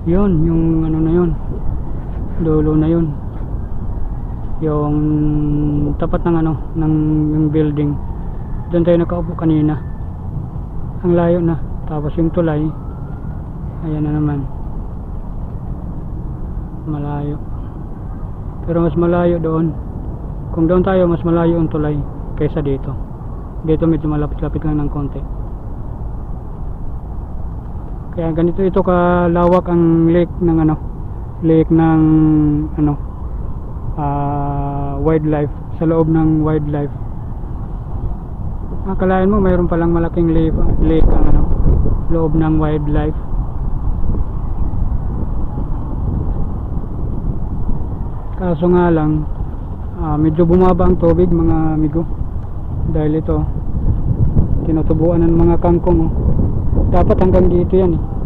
Yun, yung ano na yun, dulo na yun, yung tapat ng ano, ng yung building. Doon tayo nakaupo kanina. Ang layo na. Tapos yung tulay, ayan na naman, malayo. Pero mas malayo doon. Kung doon tayo, mas malayo ang tulay kaysa dito. Dito medyo malapit-lapit lang ng konti. Kaya ganito ito kalawak ang lake ng ano, lake ng ano, wildlife, sa loob ng wildlife. Akalain mo mayroon palang malaking lake ang ano, loob ng wildlife. Kaso nga lang, medyo bumaba ang tubig mga amigo, dahil ito tinutubuan ng mga kangkong, oh. Dapat hanggang dito yan eh.